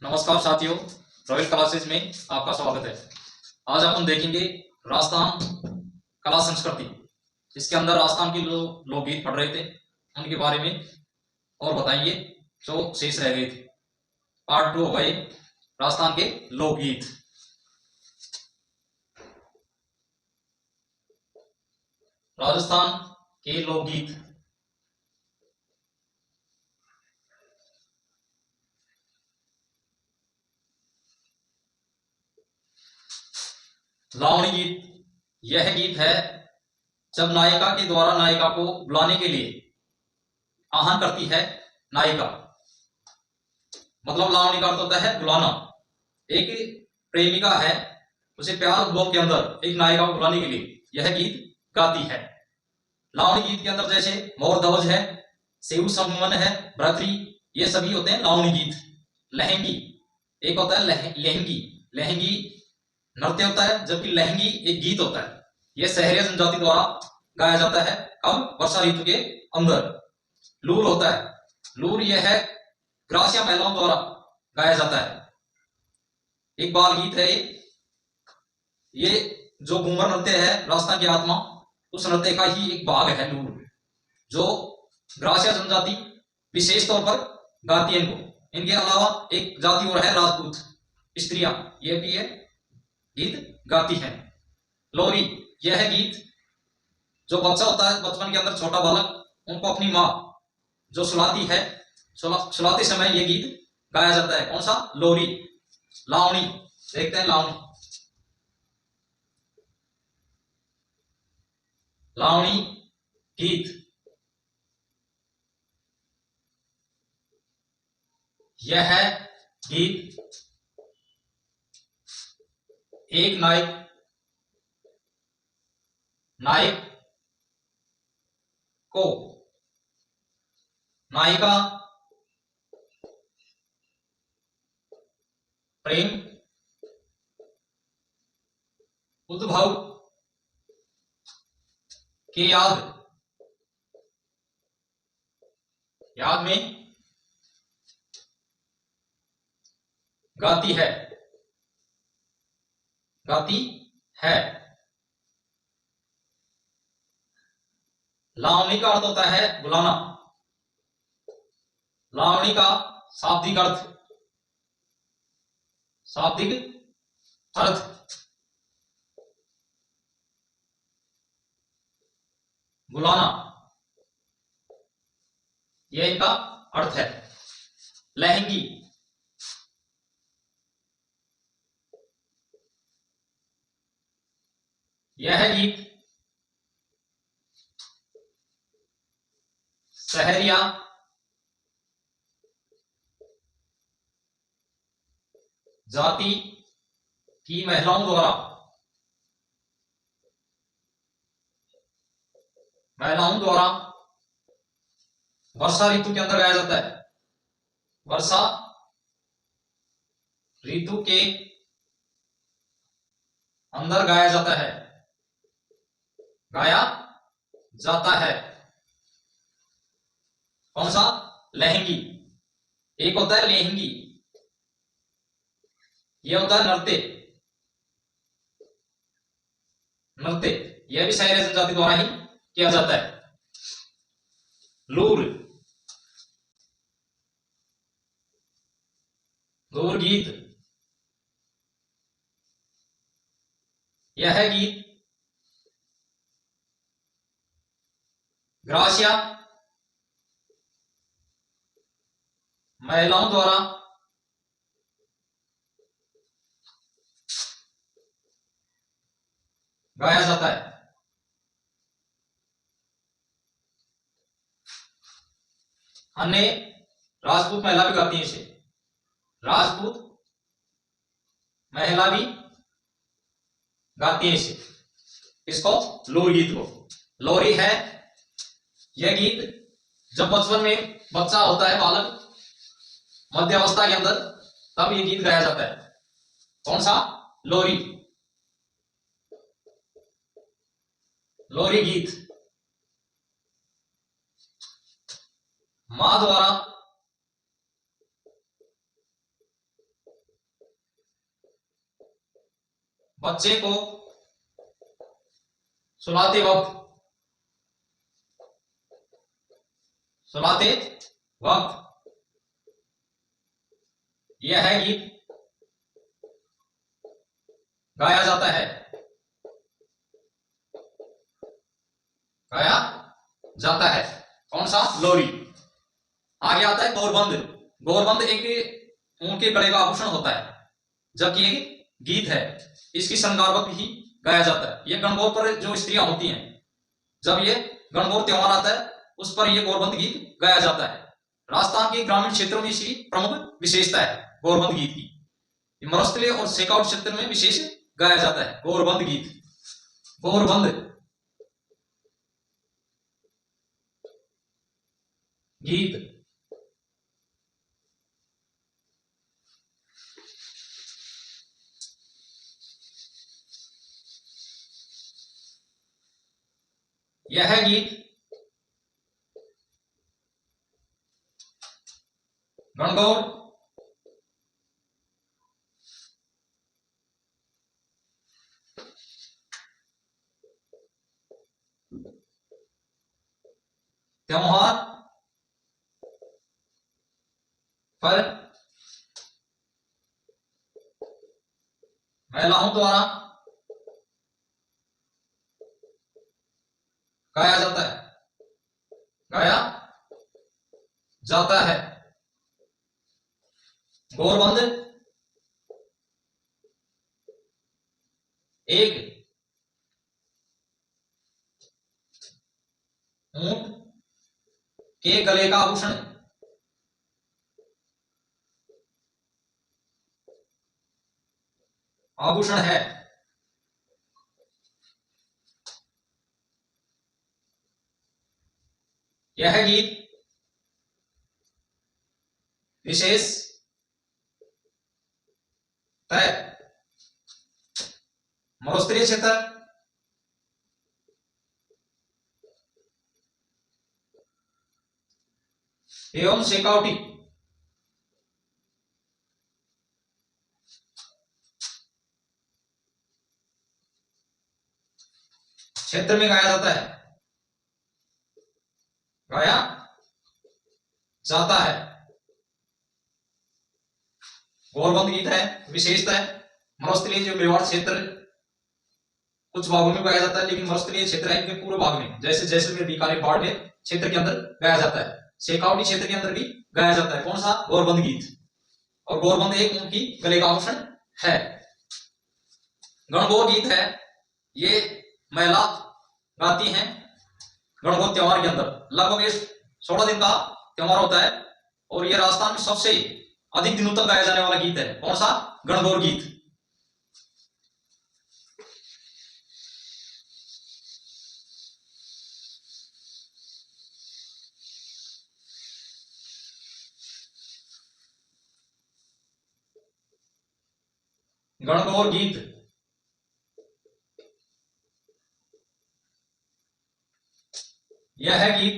नमस्कार साथियों, royal classes में आपका स्वागत है। आज अपन देखेंगे राजस्थान कला संस्कृति। इसके अंदर राजस्थान की जो लोकगीत पढ़ रहे थे उनके बारे में और बताएंगे जो शेष रह गए थे। पार्ट 2 होगा ये, राजस्थान के लोकगीत। राजस्थान के लोकगीत। लावणी गीत यह गीत है जब नायिका के द्वारा नायिका को बुलाने के लिए आह्वान करती है नायिका। मतलब लावणी का अर्थ होता है बुलाना। एक प्रेमिका है, उसे प्यार उद्योग के अंदर एक नायिका को बुलाने के लिए यह गीत गाती है। लावणी गीत के अंदर जैसे मोर ध्वज है, सेऊ समन है, भ्रातृ, ये सभी होते हैं लावणी गीत। लहंगी एक होता है लहंगी। लहंगी नृत्य होता है, जबकि लहंगी एक गीत होता है। यह सहरिया जनजाति द्वारा गाया जाता है कब? वर्षा ऋतु के अंदर। लूर होता है, लूर यह है ग्रासिया महिलाओं द्वारा गाया जाता है। एक बाल गीत है ये जो घूमर नृत्य है राजस्थान की आत्मा, उस नृत्य का ही एक भाग है लूर, जो ग्रासिया जनजाति विशेष तौर पर गाती है इनको। इनके अलावा एक जाति और है राजपूत स्त्रियां, ये भी है गीत गाती हैं। लोरी यह गीत जो बच्चा होता है बचपन के अंदर, छोटा बालक, उनको अपनी माँ जो सुलाती है, सुलाते समय यह गीत गाया जाता है। कौन सा? लोरी। लावणी देखते हैं। लावणी गीत यह गीत एक नायक को नायिका प्रेम उद्भव के याद में गाती है लावणी का अर्थ होता है बुलाना। लावणी का शाब्दिक अर्थ बुलाना, यह इनका अर्थ है। लहंगी यह गीत सहरिया जाति की महिलाओं द्वारा वर्षा ऋतु के अंदर गाया जाता है। वर्षा ऋतु के अंदर गाया जाता है। कौन सा? लहंगी। एक होता है लहंगी, यह होता है नृत्य, यह भी सहरिया जनजाति द्वारा ही किया जाता है। लूर गीत यह गीत ग्रासिया महिलाओं द्वारा गाया जाता है। अन्य राजपूत महिला भी गाती है इसे। राजपूत महिला भी गाती है इसे। इसको लोरी गीत को। लोरी है यह गीत जब बचपन में बच्चा होता है, बालक मध्य अवस्था के अंदर, तब यह गीत गाया जाता है। कौन सा? लोरी गीत मां द्वारा बच्चे को सुलाते वक्त यह गीत गाया जाता है। कौन सा? लोरी। आगे आता है गौरबंद। गौरबंद एक उनके गले का आभूषण होता है, जबकि एक गीत है, इसकी श्रृंगार वक्त ही गाया जाता है। ये गणगौर पर जो स्त्रियां होती हैं, जब ये गणगौर त्योहार आता है उस पर यह गौरबंद गीत गाया जाता है। राजस्थान के ग्रामीण क्षेत्रों में इसकी प्रमुख विशेषता है गौरबंद गीत की। मरुस्थलीय और शेखावट क्षेत्र में विशेष गाया जाता है गौरबंद गीत। गौरबंद गीत यह गीत गणगौर त्योहार पर महिलाओं द्वारा गाया जाता है। गौरबंद एक ऊंट के गले का आभूषण है। यह गीत विशेष मरुस्थलीय क्षेत्र एवं शेखावटी क्षेत्र में गाया जाता है। गौरबंद गीत है, विशेषता है मरुस्थलीय जो मेवाड़ क्षेत्र कुछ भागों में गाया जाता है, लेकिन मरुस्थलीय क्षेत्र है इनके पूर्व भाग में, जैसे जैसलमेर, बीकानेर, बाड़मेर क्षेत्र के अंदर गाया जाता है। शेखावटी क्षेत्र के अंदर भी गाया जाता है। कौन सा? गौरबंद गीत। और गौरबंद एक उनकी गले का आभूषण है। गणगौर गीत है, ये महिला गाती हैं गणगौर त्योहार के अंदर। लगभग ये 16 दिन का त्योहार होता है और यह राजस्थान में सबसे अधिक दिनों तक गाया जाने वाला गीत है। कौन सा? गणगौर गीत। गणगौर गीत यह गीत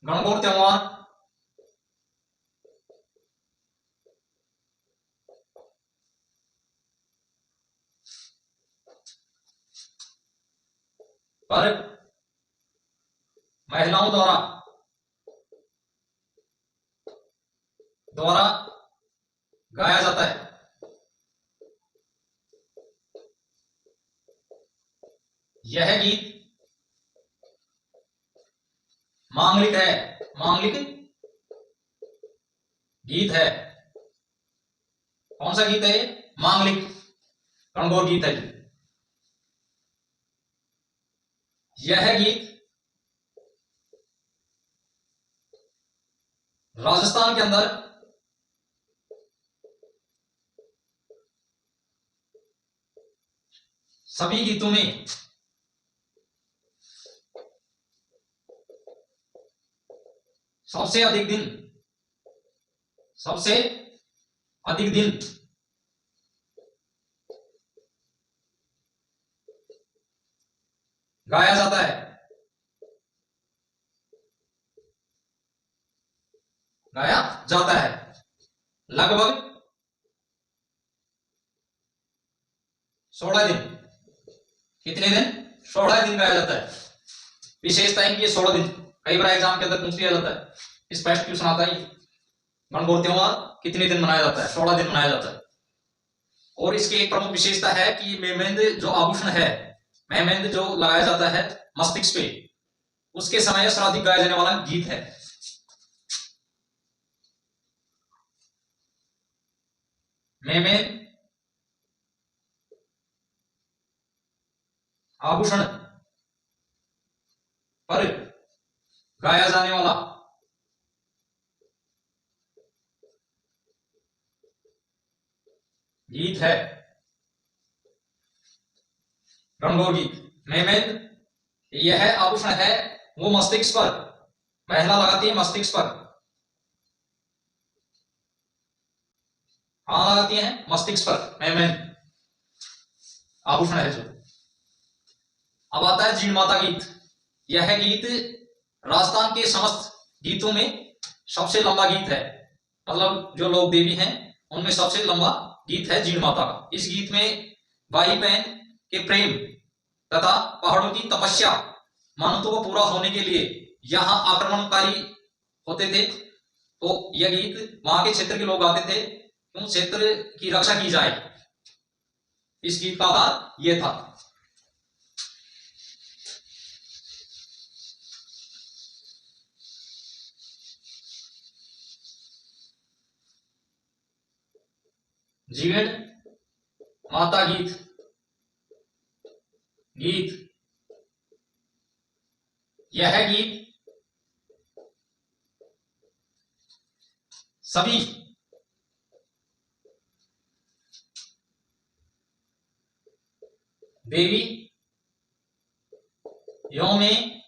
गणगौर त्योहार पर महिलाओं द्वारा गाया जाता है। यह गीत मांगलिक है, मांगलिक गीत है। कौन सा गीत है? मांगलिक गणगौर गीत है। यह गीत राजस्थान के अंदर सभी गीतों में सबसे अधिक दिन गाया जाता है। लगभग 16 दिन। कितने दिन? 16 दिन गाया जाता है। विशेषता है कि ये 16 दिन, कई बार एग्जाम के अंदर पूछ लिया जाता है, स्पष्ट क्वेश्चन आता है। गणगौर त्योहार कितने दिन मनाया जाता है? 16 दिन मनाया जाता है। और इसकी एक प्रमुख विशेषता है कि मेहमेंद जो आभूषण है, मेहमेंद जो लगाया जाता है मस्तिष्क पे, उसके समय सर्वाधिक गाया जाने वाला गीत है। मेहमेंद आभूषण पर गाया जाने वाला गीत है गणगौर गीत। मेहमेंद यह आभूषण है, वो मस्तिष्क पर, महिला लगाती है मस्तिष्क पर। कहां लगाती है? मस्तिष्क पर। मेहमेंद आभूषण है जो। अब आता है जीण माता गीत। यह गीत राजस्थान के समस्त गीतों में सबसे लंबा गीत है, मतलब जो लोक देवी हैं उनमें सबसे लंबा गीत है जीण माता का। इस गीत में भाई बहन के प्रेम तथा पहाड़ों की तपस्या मानवों को पूरा होने के लिए यहाँ आक्रमणकारी होते थे, तो यह गीत वहां के क्षेत्र के लोग गाते थे, क्यों? क्षेत्र की रक्षा की जाए। इस गीत का आधार यह था। जीण माता गीत। गीत यह गीत सभी देवी यों में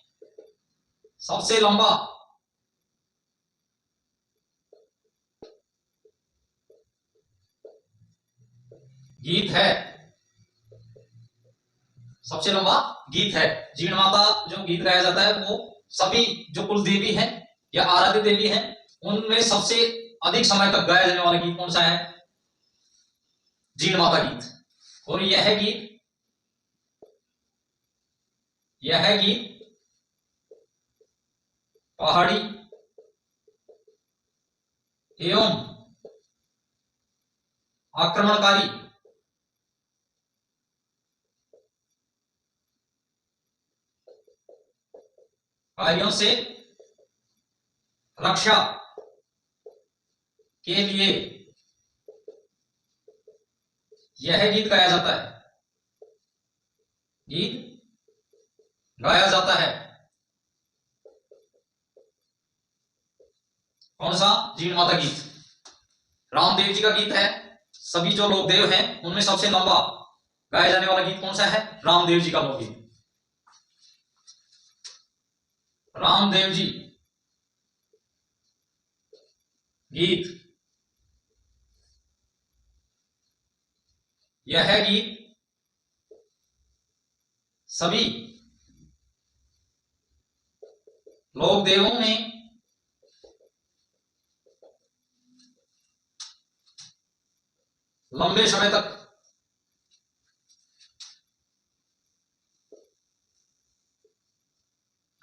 सबसे लंबा गीत है, सबसे लंबा गीत है। जीण माता जो गीत गाया जाता है वो सभी जो कुल देवी हैं या आराध्य देवी हैं उनमें सबसे अधिक समय तक गाया जाने वाला गीत कौन सा है? जीण माता गीत। और यह गीत पहाड़ी एवं आक्रमणकारी कार्यों से रक्षा के लिए यह गीत गाया जाता है। गीत गाया जाता है कौन सा? जीण माता गीत। रामदेव जी का गीत है, सभी जो लोक देव हैं उनमें सबसे लंबा गाया जाने वाला गीत कौन सा है? रामदेव जी का लोकगीत। रामदेव जी गीत। यह गीत सभी लोक देवों में लंबे समय तक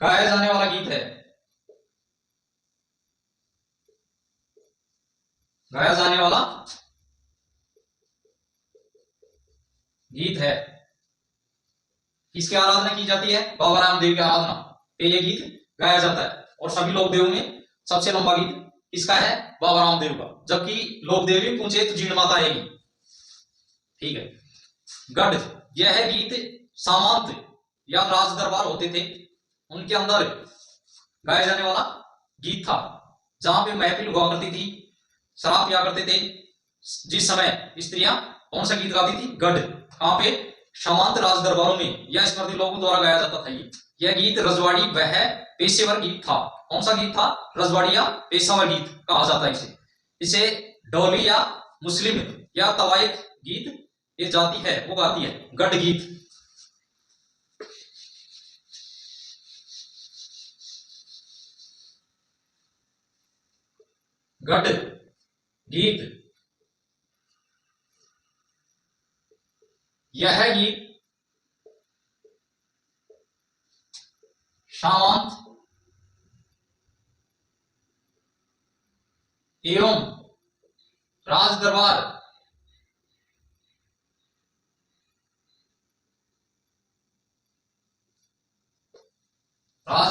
गाया जाने वाला गीत है। गाया जाने वाला गीत है। किसकी आराधना की जाती है? बाबा रामदेव की आराधना पे यह गीत गाया जाता है। और सभी लोक देवों में सबसे लंबा गीत किसका है? बाबा रामदेव का। जबकि लोक देवी पूछे तो जीण माता आएगी। ठीक है। गढ़, यह गीत सामंत या राज दरबार होते थे उनके अंदर गाया जाने वाला गीत था, जहां पे महफिल हुआ करती थी, शराब पिया करते थे। जिस समय स्त्रियां कौन सा गीत गाती थी? गढ़। कहां पे? सामंत राज दरबारों में या स्मृति लोगों द्वारा गाया जाता था। यह गीत रजवाड़ी वह पेशेवर गीत था। कौन सा गीत था? रजवाड़ी या पेशेवर गीत कहा जाता है इसे डोली या मुस्लिम या तवायफ गीत ये जाति है वो गाती है। गढ़ गीत। गढ़ गीत यह गीत सामंत एवं राज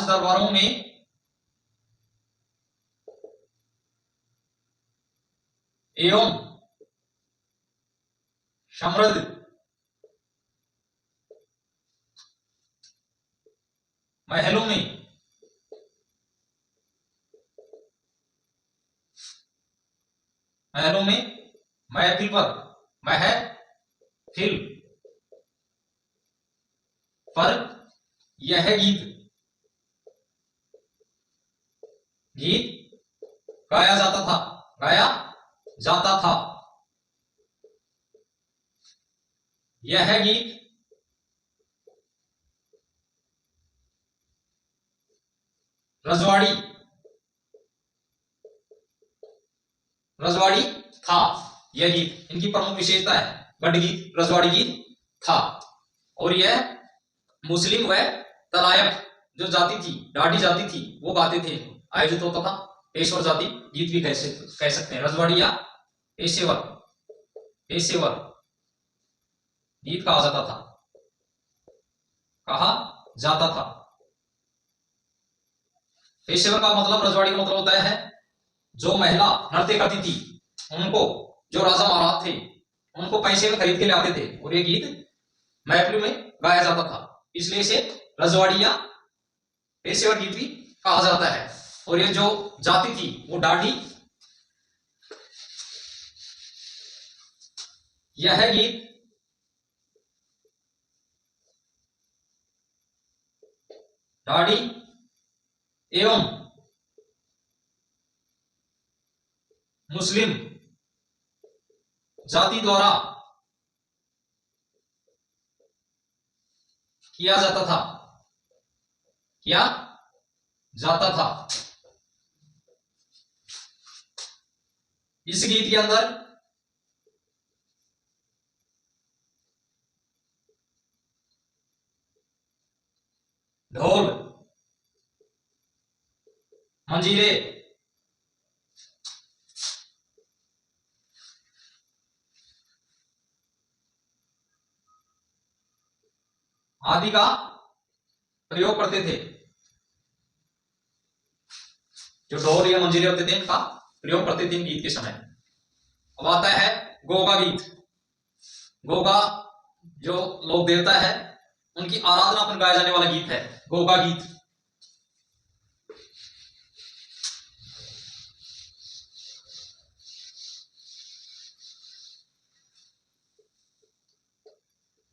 दरबारों में एवं समृद्ध महलों में महफिल पर यह गीत गाया जाता था। यह गीत रजवाड़ी था। यह गीत इनकी प्रमुख विशेषता है, गढ़ गीत रजवाड़ी गीत था। और यह मुस्लिम व तलायक जो जाति थी, ढाडी जाति थी, वो गाते थे, आयोजित होता था। पेशवर जाति गीत भी कह सकते हैं, रजवाड़ी या पेशेवर गीत कहा जाता था। पेशेवर का मतलब, रजवाड़ी का मतलब होता है जो महिला नृत्य करती थी, उनको जो राजा महाराज थे उनको पैसे में खरीद के लाते थे, और ये गीत महफिल में गाया जाता था, इसलिए इसे रजवाड़ी या पेशेवर गीत भी कहा जाता है। और ये जो जाति थी वो ढाडी। यह गीत ढाडी एवं मुस्लिम जाति द्वारा किया जाता था। इस गीत के अंदर ढोल, मंजीरे, आदि का प्रयोग करते थे। जो ढोल या मंजीरे होते थे इनका प्रयोग करते थे गीत के समय। अब आता है गोगा गीत। गोगा जो लोक देवता है उनकी आराधना पर गाया जाने वाला गीत है गोगा गीत।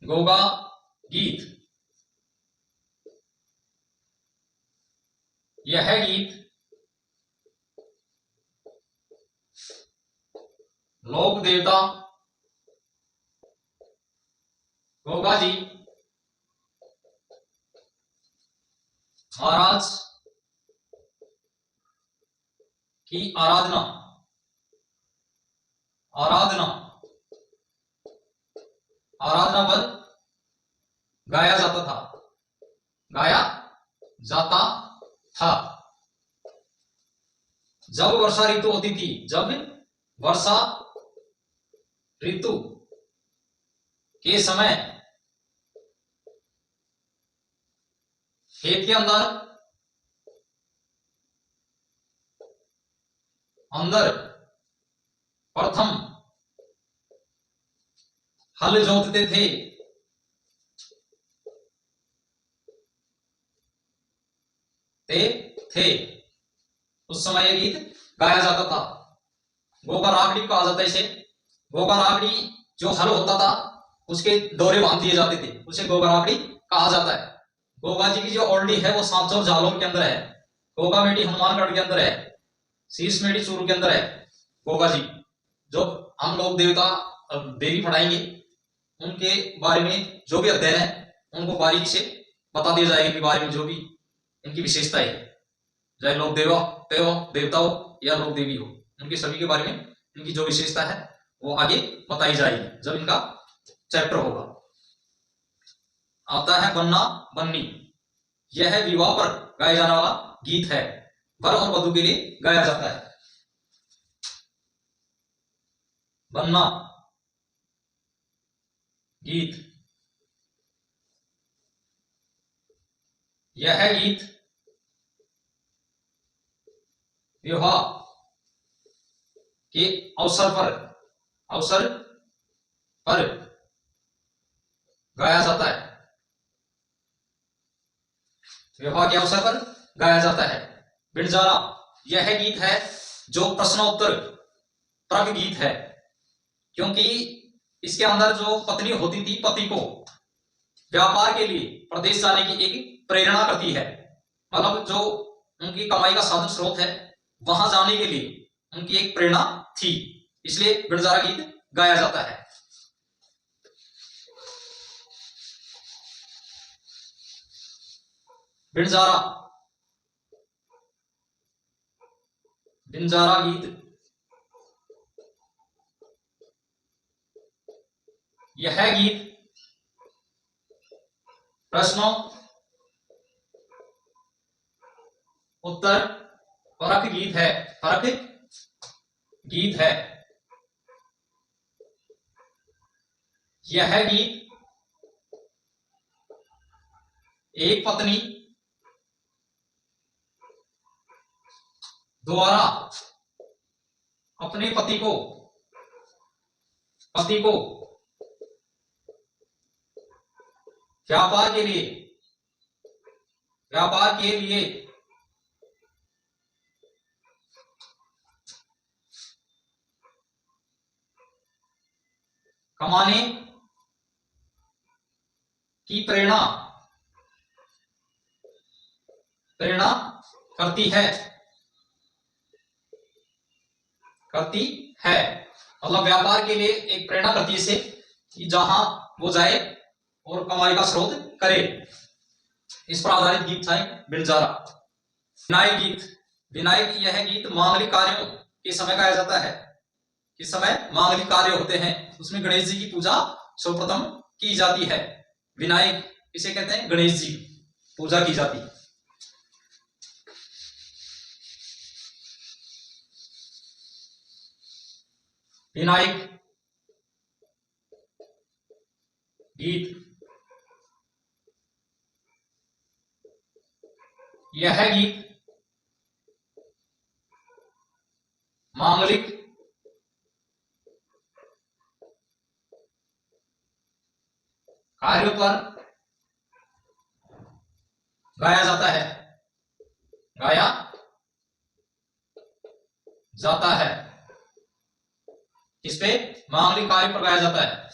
गोगा गीत, यह गीत लोक देवता गोगा जी महाराज की आराधना पर गाया जाता था। जब वर्षा ऋतु होती थी, जब वर्षा ऋतु के समय खेत के अंदर प्रथम हल जोतते थे उस समय यह गीत गाया जाता था। गोगा रागड़ी कहा जाता है इसे। गोगा रागड़ी जो हल होता था उसके डोरे बांध दिए जाते थे, उसे गोगा रागड़ी कहा जाता है। गोगा जी की जो ओल्डी है वो सांचौर जालौर के अंदर है। गोगा मेडी हनुमानगढ़ के अंदर है। शीश मेडी चूरू के अंदर है। गोगा जी जो हम लोग देवता देवी पढ़ाएंगे उनके बारे में जो भी अध्ययन है उनको बारीकी से बता दिया जाएगा, इनके बारे में जो भी इनकी विशेषता है, चाहे लोक देवता हो या लोक देवी हो, उनके सभी के बारे में इनकी जो विशेषता है वो आगे बताई जाएगी जब इनका चैप्टर होगा। आता है बन्ना बन्नी। यह विवाह पर गाया जाने वाला गीत है, वर और वधू के लिए गाया जाता है। बन्ना गीत, यह गीत विवाह के अवसर पर गाया जाता है। विवाह के अवसर पर गाया जाता है। बिनजारा, यह गीत है जो प्रश्नोत्तर परक गीत है, क्योंकि इसके अंदर जो पत्नी होती थी पति को व्यापार के लिए प्रदेश जाने की एक प्रेरणा करती है। मतलब जो उनकी कमाई का साधन स्रोत है वहां जाने के लिए उनकी एक प्रेरणा थी, इसलिए बिनजारा गीत गाया जाता है। बिनजारा, बिनजारा गीत, यह गीत प्रश्नों उत्तर परक गीत है, परक गीत है। यह गीत एक पत्नी द्वारा अपने पति को व्यापार के लिए कमाने की प्रेरणा करती है। मतलब व्यापार के लिए एक प्रेरणा करती है इसे कि जहां वो जाए और कमाई का स्रोत करे। इस पर आधारित गीत था बिनजारा। विनायक गीत, विनायक, यह गीत मांगलिक कार्यों के समय गाया जाता है। किस समय मांगलिक कार्य होते हैं उसमें गणेश जी की पूजा सर्वप्रथम की जाती है। विनायक इसे कहते हैं, गणेश जी पूजा की जाती है। विनायक गीत, यह गीत मांगलिक कार्यों पर गाया जाता है। इस पे मांगलिक कार्य पर गाया जाता है।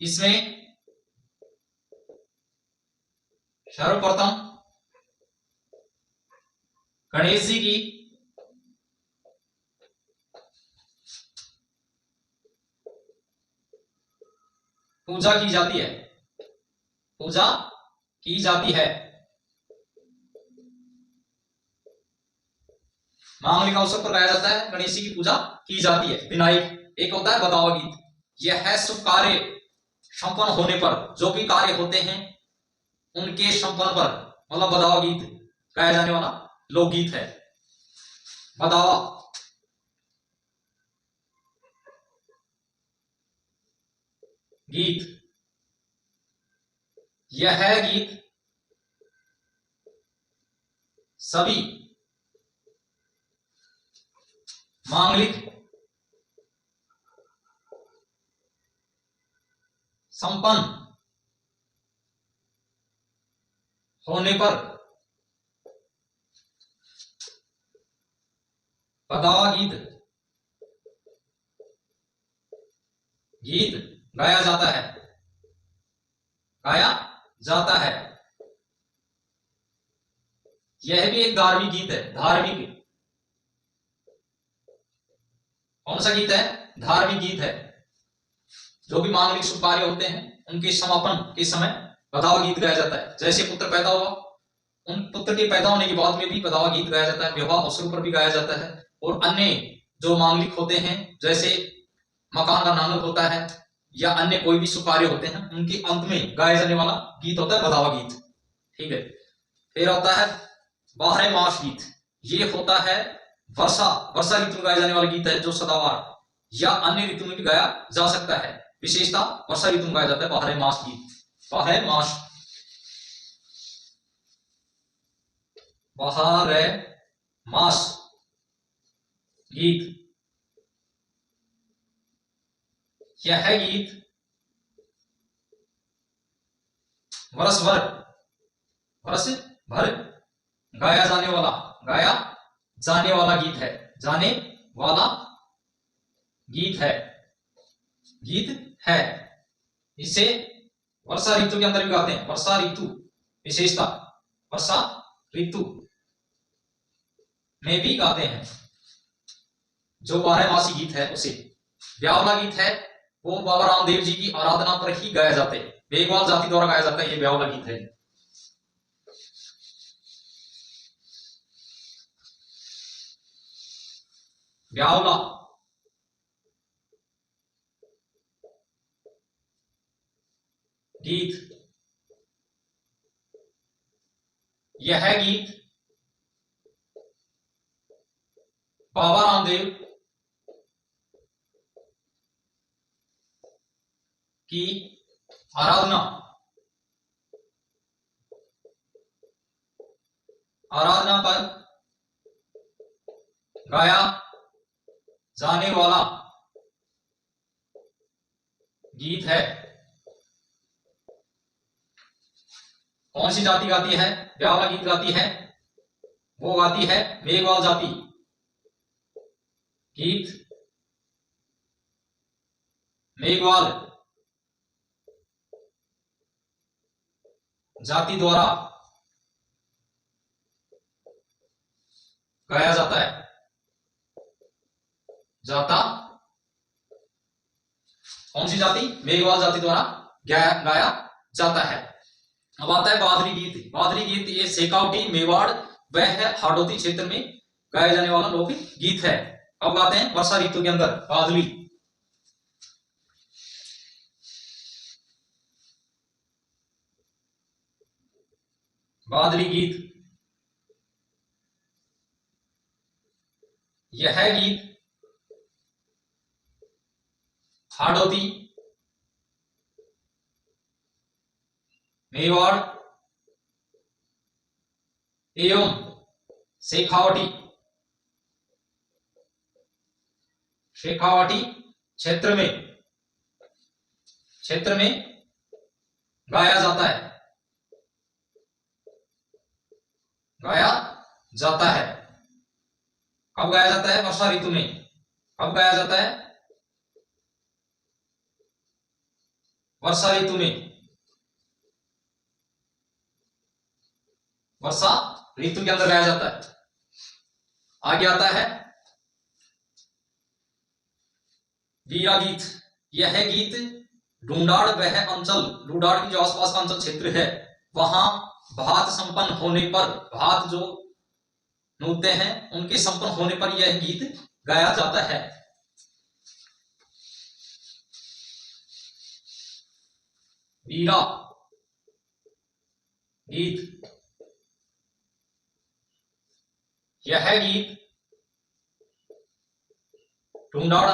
इसमें सर्वप्रथम गणेश जी की पूजा की जाती है। मांगलिक अवसर पर गाया जाता है, गणेश जी की पूजा की जाती है। विनायक एक होता है बदावा गीत, यह है शुभ कार्य संपन्न होने पर, जो भी कार्य होते हैं उनके संपन्न पर, मतलब बदावा गीत गाया जाने वाला लोकगीत है। बदावा गीत, यह गीत सभी मांगलिक संपन्न होने पर बदावा गीत गाया जाता है। यह भी एक धार्मिक गीत है। धार्मिक कौन सा गीत है? धार्मिक गीत है। जो भी मांगलिक शुभ कार्य होते हैं उनके समापन के समय बदावा गीत गाया जाता है। जैसे पुत्र पैदा हुआ, उन पुत्र के पैदा होने के बाद में भी बदावा गीत गाया जाता है। विवाह अवसरों पर भी गाया जाता है। और अन्य जो मांगलिक होते हैं, जैसे मकान का नांगल होता है या अन्य कोई भी शुभ कार्य होते हैं उनके अंत में गाया जाने वाला गीत होता है बधावा गीत। ठीक है। फिर होता है बारह मास गीत। ये होता है वर्षा वर्षा ऋतु में गाया जाने वाला गीत है जो सदाबहार या अन्य ऋतु में भी गाया जा सकता है। विशेषता वर्षा ऋतु में गाया जाता है बारह मास गीत। बारह मास गीत। यह गीत वर्ष भर गाया जाने वाला गीत है। इसे वर्षा ऋतु के अंदर भी गाते हैं। वर्षा ऋतु विशेषता वर्षा ऋतु में भी गाते हैं। जो 12 मासी गीत है उसे ब्यावला गीत है वो बाबा रामदेव जी की आराधना पर ही गाया जाता है। बेगवाल जाति द्वारा गाया जाता है। ये ब्यावला गीत है। ब्यावला गीत। यह गीत बाबा रामदेव की आराधना पर गाया जाने वाला गीत है। कौन सी जाति गाती है? ब्यावला गीत गाती है। वो गाती है मेघवाल जाति। गीत मेघवाल जाति द्वारा गाया जाता है। कौन सी जाति? मेघवाल जाति द्वारा गाया जाता है। अब आता है बादरी गीत। बादरी गीत ये शेखावटी मेवाड़ व हाड़ौती क्षेत्र में गाया जाने वाला लोक गीत है। अब गाते हैं वर्षा ऋतु के अंदर बादली गीत। यह गीत हाड़ौती मेवाड़ एवं शेखावटी क्षेत्र में गाया जाता है। कब गाया जाता है? वर्षा ऋतु में। कब गाया जाता है? वर्षा ऋतु में। वर्षा ऋतु के अंदर गाया जाता है। आगे आता है वीरा गीत। यह गीत ढूंढाड़ वह अंचल, ढूंढाड़ की जो आसपास का अंचल क्षेत्र है वहां भात संपन्न होने पर, भात जो नूते हैं उनके संपन्न होने पर यह गीत गाया जाता है। वीरा गीत। यह गीत ढूंढाड़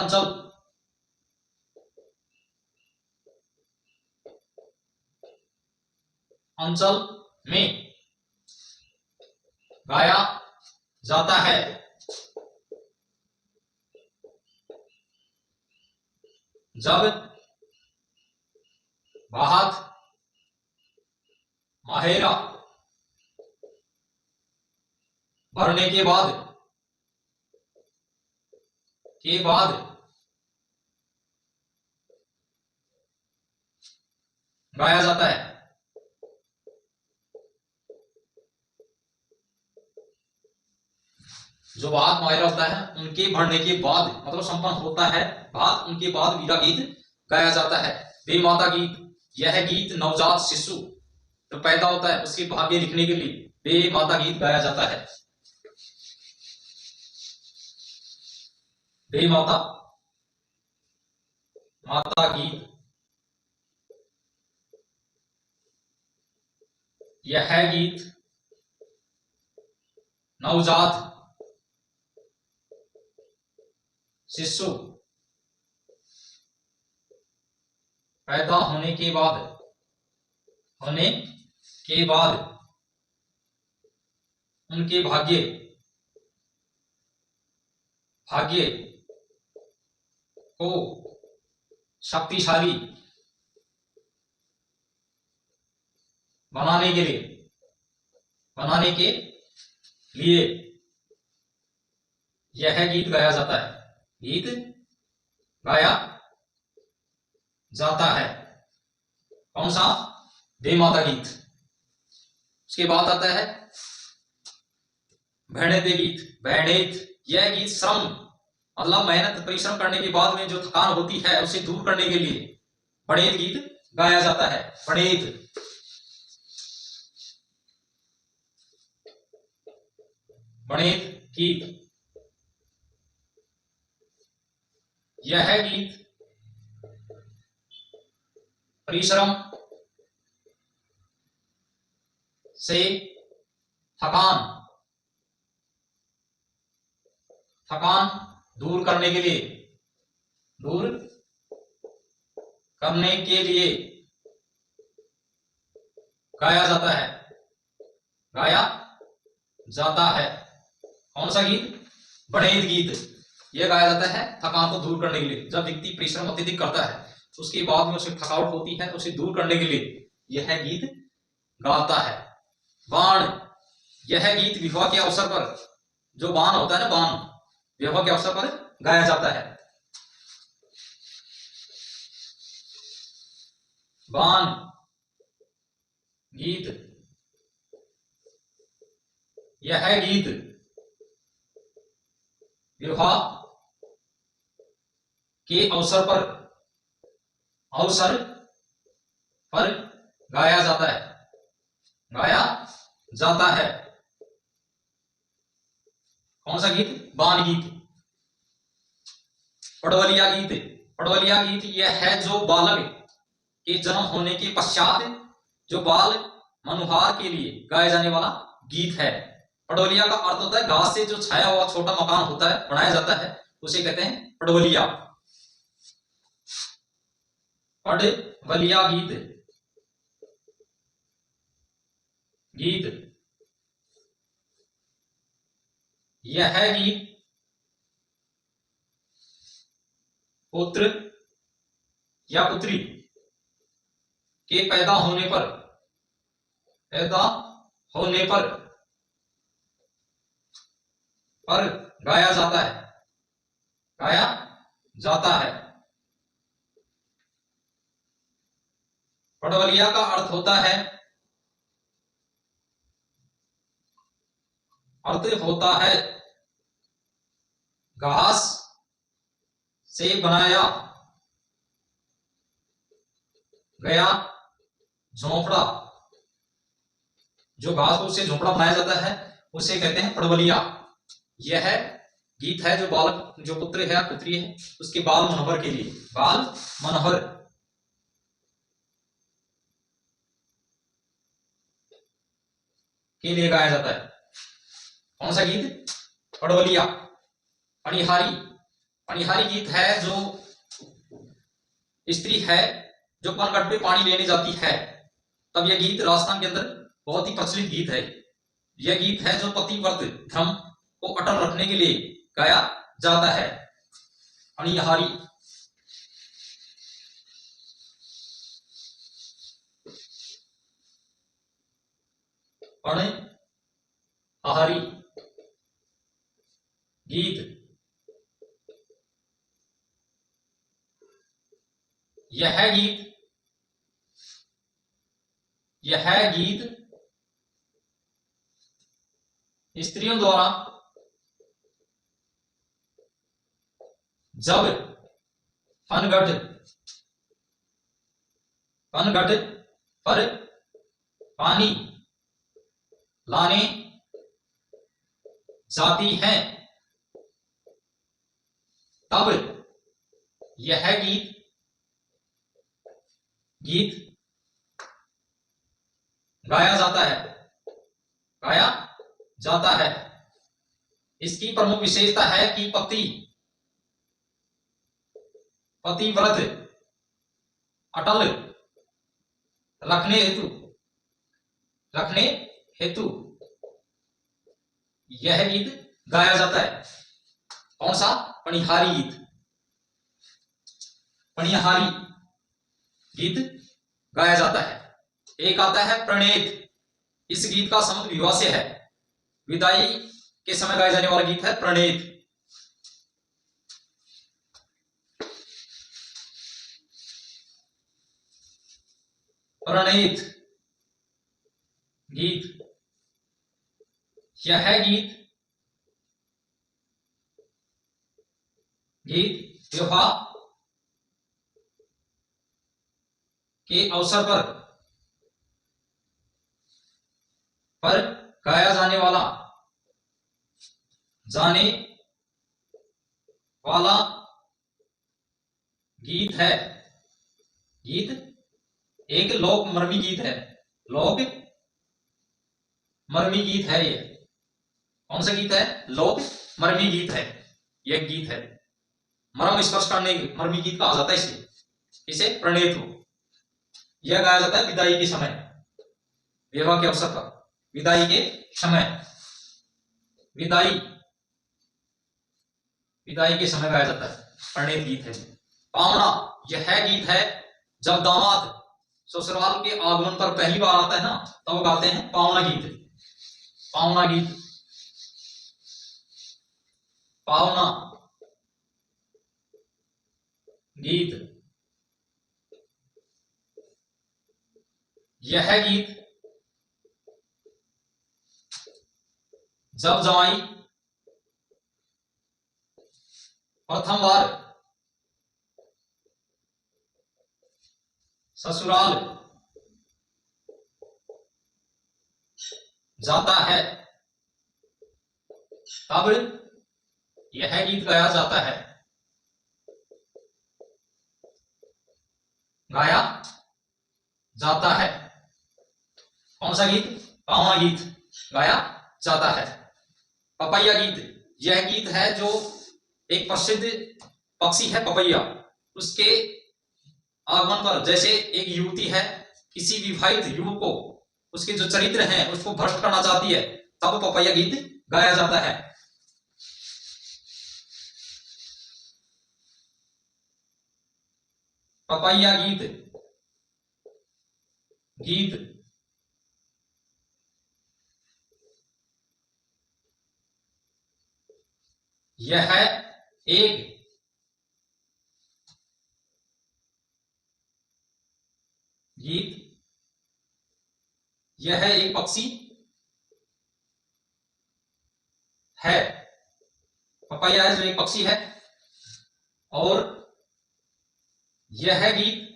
अंचल में गाया जाता है। जब भात माहेरा भरने के बाद गाया जाता है। जो भात मायरा होता है उनके भरने के बाद, मतलब संपन्न होता है भात, उनके बाद वीरा गीत गाया जाता है। वे माता गीत। यह गीत नवजात शिशु जो पैदा होता है उसके भाग्य लिखने के लिए वे माता गीत गाया जाता है। वे माता गीत। यह गीत नवजात शिशु पैदा होने के बाद उनके भाग्य को शक्तिशाली बनाने के लिए यह गीत गाया जाता है। गीत गाया जाता है। कौन सा? दे माता गीत। उसके बाद आता है भैणेते गीत। भैणेत, यह गीत श्रम मतलब मेहनत परिश्रम करने के बाद में जो थकान होती है उसे दूर करने के लिए भणेत गीत गाया जाता है। भणेत गीत। यह गीत परिश्रम से थकान दूर करने के लिए गाया जाता है। कौन सा गीत? भणेत गीत। यह गाया जाता है थकान को दूर करने के लिए। जब व्यक्ति परिश्रम अत्यधिक करता है उसके बाद में उसे थकावट होती है, उसे दूर करने के लिए यह गीत गाता है। बाण, यह गीत विवाह के अवसर पर, जो बाण होता है ना, बाण विवाह के अवसर पर गाया जाता है। बाण गीत। यह गीत विवाह के अवसर पर गाया जाता है। कौन सा गीत? बाण गीत। पड़वलिया गीत। पड़वलिया गीत यह है जो बालक के जन्म होने के पश्चात जो बाल मनुहार के लिए गाया जाने वाला गीत है। पड़वलिया का अर्थ होता है घास से जो छाया हुआ छोटा मकान होता है, बनाया जाता है, उसे कहते हैं पड़वलिया। पड़वलिया गीत। यह गीत पुत्र या पुत्री के पैदा होने पर गाया जाता है। पड़वलिया का अर्थ होता है घास से बनाया गया झोंपड़ा। जो घास से झोंपड़ा बनाया जाता है उसे कहते हैं पड़वलिया। यह गीत है जो बालक, जो पुत्र है या पुत्री है, उसके बाल मनोहर के लिए, बाल मनोहर के लिए गाया जाता है। कौन सा गीत? पड़वलिया। अणिहारी। अणिहारी गीत है जो स्त्री है जो पनघट पे पानी लेने जाती है, तब यह गीत राजस्थान के अंदर बहुत ही प्रचलित गीत है। यह गीत है जो पतिव्रत धर्म को अटल रखने के लिए गाया जाता है। अणिहारी। अणिहारी गीत। यह गीत स्त्रियों द्वारा जब पनघट पर पानी लाने जाती हैं तब यह गीत गाया जाता है, गाया जाता है। इसकी प्रमुख विशेषता है कि पतिव्रत अटल रखने हेतु यह गीत गाया जाता है। कौन सा? पनिहारी गीत, पनिहारी गीत गाया जाता है। एक आता है प्रणेत। इस गीत का संबंध विवाह से है। विदाई के समय गाया जाने वाला गीत है प्रणेत। प्रणेत गीत, यह गीत विवाह के अवसर पर गाया जाने वाला गीत है। गीत एक लोक मर्मी गीत है, लोक मर्मी गीत है। ये कौन सा गीत है? लोक मर्मी गीत है। यह गीत है मर्म स्पर्श करने मर्मी गीत कहा जाता है इसलिए इसे प्रणेत हो। यह गाया जाता है विदाई के समय, विवाह के अवसर पर, विदाई के समय, विदाई के समय गाया जाता है, प्रणेत गीत है। पावना, यह गीत है जब दामाद ससुराल के आगमन पर पहली बार आता है ना, तब गाते हैं पावना गीत। पावना गीत, पावना गीत, यह गीत जब जमाई प्रथम बार ससुराल जाता है तब यह गीत गाया जाता है, गाया जाता है। कौन सा गीत? पावना गीत गाया जाता है। पपैया गीत, यह गीत है जो एक प्रसिद्ध पक्षी है पपैया, उसके आगमन पर, जैसे एक युवती है किसी विवाहित युवक को, उसके जो चरित्र हैं उसको भ्रष्ट करना चाहती है, तब पपैया गीत गाया जाता है। पपैया गीत, यह एक गीत, यह एक पक्षी है। पपैया जो एक पक्षी है, और यह गीत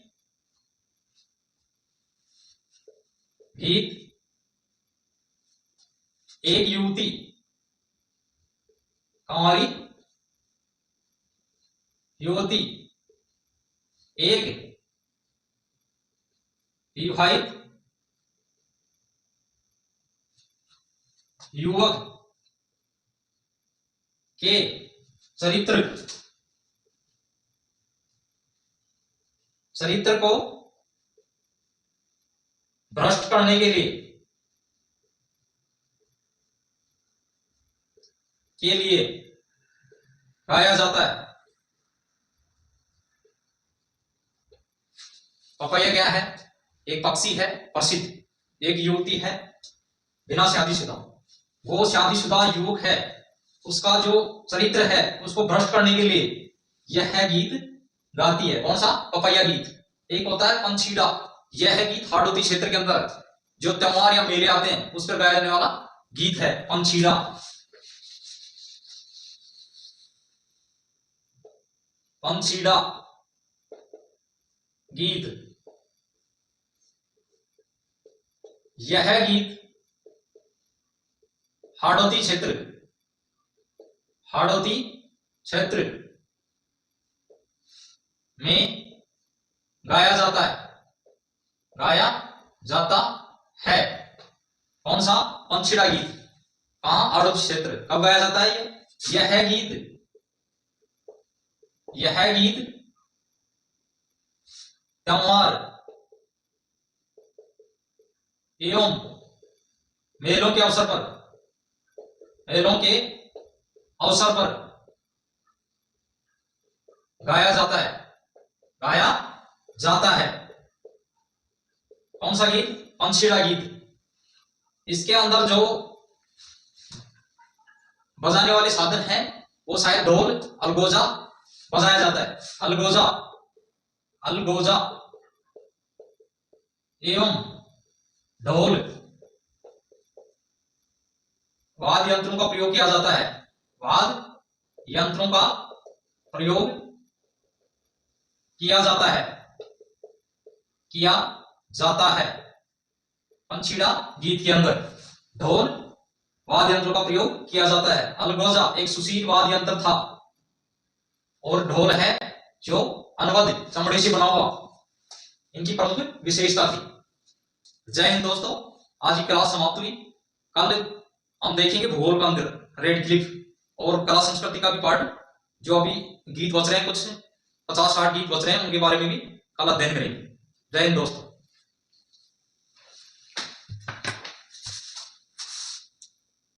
एक युवती, हमारी युवती एक विवाहित युवक के चरित्र को भ्रष्ट करने के लिए गाया जाता है। पपैया क्या है? एक पक्षी है प्रसिद्ध, एक युवती है बिना शादीशुदा, वो शादीशुदा युवक है, उसका जो चरित्र है उसको भ्रष्ट करने के लिए यह गीत गाती है। कौन सा? पपैया गीत। एक होता है पंछीड़ा, यह गीत हाड़ौती क्षेत्र के अंदर जो त्योहार या मेले आते हैं उस पर गाया जाने वाला गीत है पंछीड़ा। पंछीड़ा गीत, यह गीत हाड़ौती क्षेत्र में गाया जाता है कौन सा? पंछीड़ा गीत। कहाँ? आड़ोद क्षेत्र। कब गाया जाता है ये? यह गीत त्योहार एवं मेलों के अवसर पर गाया जाता है। कौन सा गीत? पंछीड़ा गीत। इसके अंदर जो बजाने वाले साधन है वो शायद ढोल, अलगोजा बजाया जाता है। अलगोजा एवं ढोल वाद्य यंत्रों का प्रयोग किया जाता है। वाद्य यंत्रों का प्रयोग किया जाता है। पंछीड़ा गीत के अंदर ढोल वाद्य यंत्रों का प्रयोग किया जाता है। अलगोजा एक सुशील वाद्य यंत्र था और ढोल है जो अनवद्य चमड़े से बना हुआ। इनकी प्रमुख विशेषता थी। जय हिंद दोस्तों, आज की क्लास समाप्त हुई। कल हम देखेंगे भूगोल का अंदर रेड क्लिफ और कला संस्कृति का भी पार्ट। जो अभी गीत बच रहे हैं, कुछ 50-60 गीत बच रहे हैं, उनके बारे में भी कल अध्ययन करेंगे। जय हिंद दोस्तों।